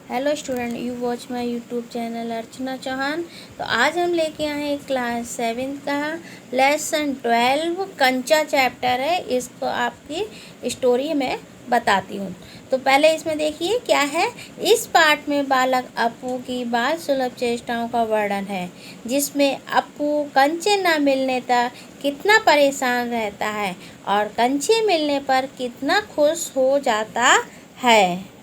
Hello student, you watch my YouTube channel Archana Chauhan. तो आज हम लेके आए हैं क्लास 7 का लेसन 12 कंचा चैप्टर है। इसको आपकी स्टोरी में बताती हूँ। तो पहले इसमें देखिए क्या है। इस पाठ में बालक अप्पू की बाल सुलभ चेष्टाओं का वर्णन है, जिसमें अप्पू कंचे न मिलने तक कितना परेशान रहता है और कंचे मिलने पर कितना खुश हो जाता है।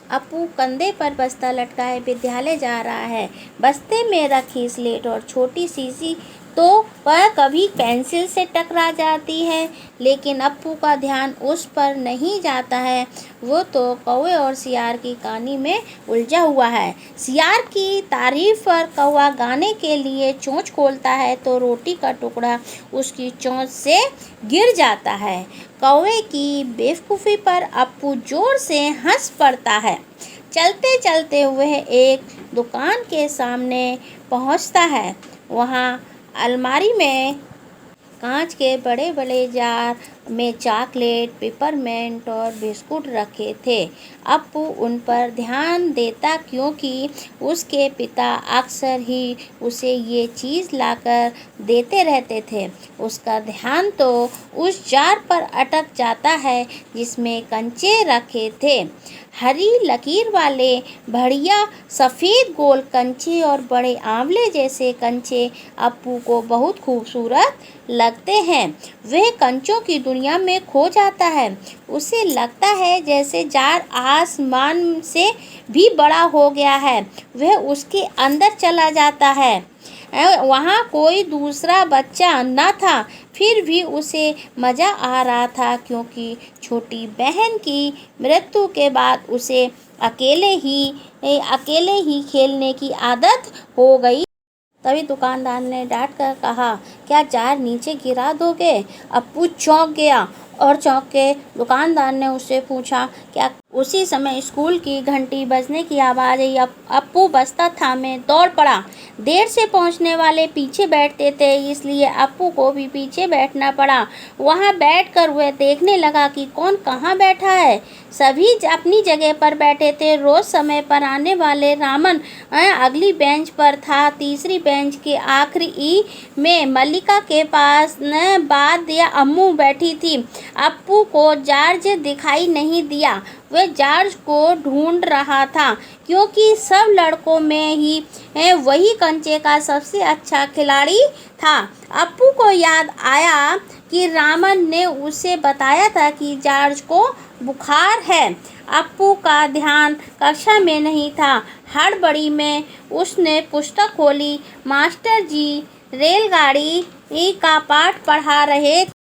अप्पू कंधे पर बस्ता लटकाए विद्यालय जा रहा है। बस्ते में रखी स्लेट और छोटी शीशी तो वह कभी पेंसिल से टकरा जाती है, लेकिन अप्पू का ध्यान उस पर नहीं जाता है। वो तो कौवे और सियार की कहानी में उलझा हुआ है। सियार की तारीफ पर कौवा गाने के लिए चोंच खोलता है तो रोटी का टुकड़ा उसकी चोंच से गिर जाता है। कौवे की बेवकूफ़ी पर अप्पू जोर से हंस पड़ता है। चलते चलते वह एक दुकान के सामने पहुंचता है। वहां अलमारी में कांच के बड़े बड़े जार में चॉकलेट, पेपरमेंट और बिस्कुट रखे थे। अप्पू उन पर ध्यान देता क्योंकि उसके पिता अक्सर ही उसे ये चीज़ लाकर देते रहते थे। उसका ध्यान तो उस जार पर अटक जाता है जिसमें कंचे रखे थे। हरी लकीर वाले बढ़िया सफ़ेद गोल कंचे और बड़े आंवले जैसे कंचे अप्पू को बहुत खूबसूरत लगते हैं। वह कंचों की दुनिया में खो जाता है। उसे लगता है जैसे जार आसमान से भी बड़ा हो गया है। वह उसके अंदर चला जाता है। वहाँ कोई दूसरा बच्चा न था, फिर भी उसे मज़ा आ रहा था क्योंकि छोटी बहन की मृत्यु के बाद उसे अकेले ही खेलने की आदत हो गई। तभी दुकानदार ने डांट कर कहा, क्या जार नीचे गिरा दोगे? अप्पू चौंक गया और चौंक के दुकानदार ने उससे पूछा, क्या? उसी समय स्कूल की घंटी बजने की आवाज़ आई। अप्पू बस्ता थामे दौड़ पड़ा। देर से पहुंचने वाले पीछे बैठते थे, इसलिए अप्पू को भी पीछे बैठना पड़ा। वहां बैठकर वह देखने लगा कि कौन कहां बैठा है। सभी अपनी जगह पर बैठे थे। रोज समय पर आने वाले रामन अगली बेंच पर था। तीसरी बेंच के आखिरी ई में मल्लिका के पास बाद या अम्मू बैठी थी। अप्पू को जॉर्ज दिखाई नहीं दिया। वह जॉर्ज को ढूंढ रहा था क्योंकि सब लड़कों में ही वही कंचे का सबसे अच्छा खिलाड़ी था। अप्पू को याद आया कि रामन ने उसे बताया था कि जॉर्ज को बुखार है। अप्पू का ध्यान कक्षा में नहीं था। हड़बड़ी में उसने पुस्तक खोली। मास्टर जी रेलगाड़ी का पाठ पढ़ा रहे थे।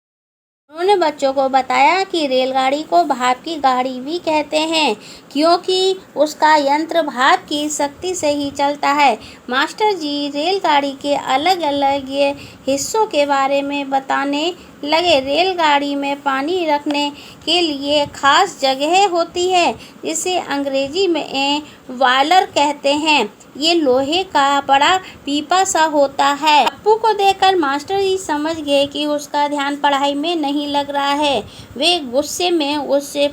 उन्होंने बच्चों को बताया कि रेलगाड़ी को भाप की गाड़ी भी कहते हैं क्योंकि उसका यंत्र भाप की शक्ति से ही चलता है। मास्टर जी रेलगाड़ी के अलग अलग हिस्सों के बारे में बताने लगे। रेलगाड़ी में पानी रखने के लिए खास जगह होती है, जिसे अंग्रेजी में बॉयलर कहते हैं। ये लोहे का बड़ा पीपा सा होता है। अप्पू को देखकर मास्टर जी समझ गए कि उसका ध्यान पढ़ाई में नहीं लग रहा है। वे गुस्से में उससे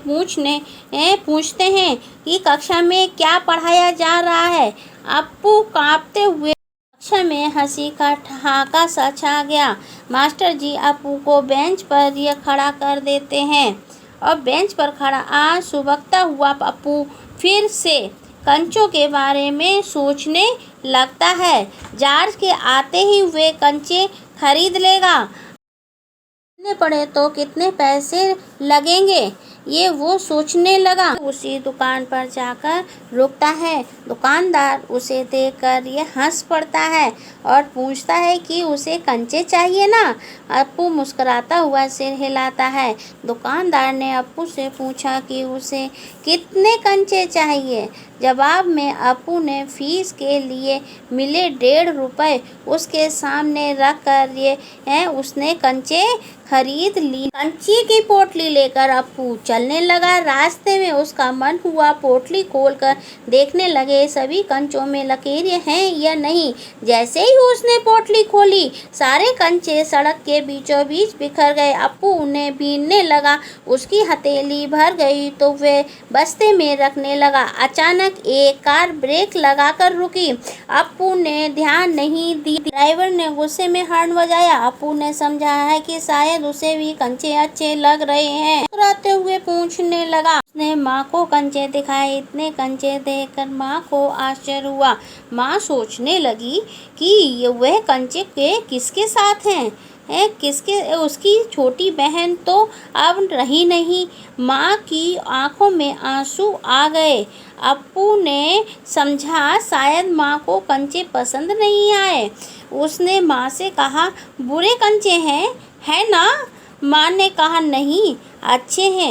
पूछते हैं कि कक्षा में क्या पढ़ाया जा रहा है। अप्पू कांपते हुए कक्षा में हंसी का ठहाका सा छा गया। मास्टर जी अप्पू को बेंच पर खड़ा कर देते हैं और बेंच पर खड़ा आज सुबकता हुआ अप्पू फिर से कंचों के बारे में सोचने लगता है। जॉर्ज के आते ही वे कंचे खरीद लेगा। खरीदने पड़े तो कितने पैसे लगेंगे, ये वो सोचने लगा। उसी दुकान पर जाकर रुकता है। दुकानदार उसे देखकर ये हंस पड़ता है और पूछता है कि उसे कंचे चाहिए ना। अप्पू मुस्कुराता हुआ सिर हिलाता है। दुकानदार ने अप्पू से पूछा कि उसे कितने कंचे चाहिए। जवाब में अप्पू ने फीस के लिए मिले 1.5 रुपये उसके सामने रख कर उसने कंचे खरीद ली। कंचे की पोटली लेकर अप्पू चलने लगा। रास्ते में उसका मन हुआ पोटली खोलकर देखने लगे सभी कंचों में लकीरें हैं या नहीं। जैसे ही उसने पोटली खोली, सारे कंचे सड़क के बीचों बीच बिखर गए। अप्पू उन्हें बीनने लगा। उसकी हथेली भर गई तो वह बस्ते में रखने लगा। अचानक अचानक एक कार ब्रेक लगाकर रुकी। अप्पू ने ध्यान नहीं दिया। ड्राइवर ने गुस्से में हॉर्न बजाया। अप्पू ने समझा है कि शायद उसे भी कंचे अच्छे लग रहे हैं। मुस्कुराते हुए पूछने लगा। उसने माँ को कंचे दिखाए। इतने कंचे देखकर माँ को आश्चर्य हुआ। माँ सोचने लगी कि वह कंचे किसके साथ हैं। उसकी छोटी बहन तो अब रही नहीं। माँ की आंखों में आंसू आ गए। अप्पू ने समझा शायद माँ को कंचे पसंद नहीं आए। उसने माँ से कहा, बुरे कंचे हैं, है ना? माँ ने कहा, नहीं, अच्छे हैं।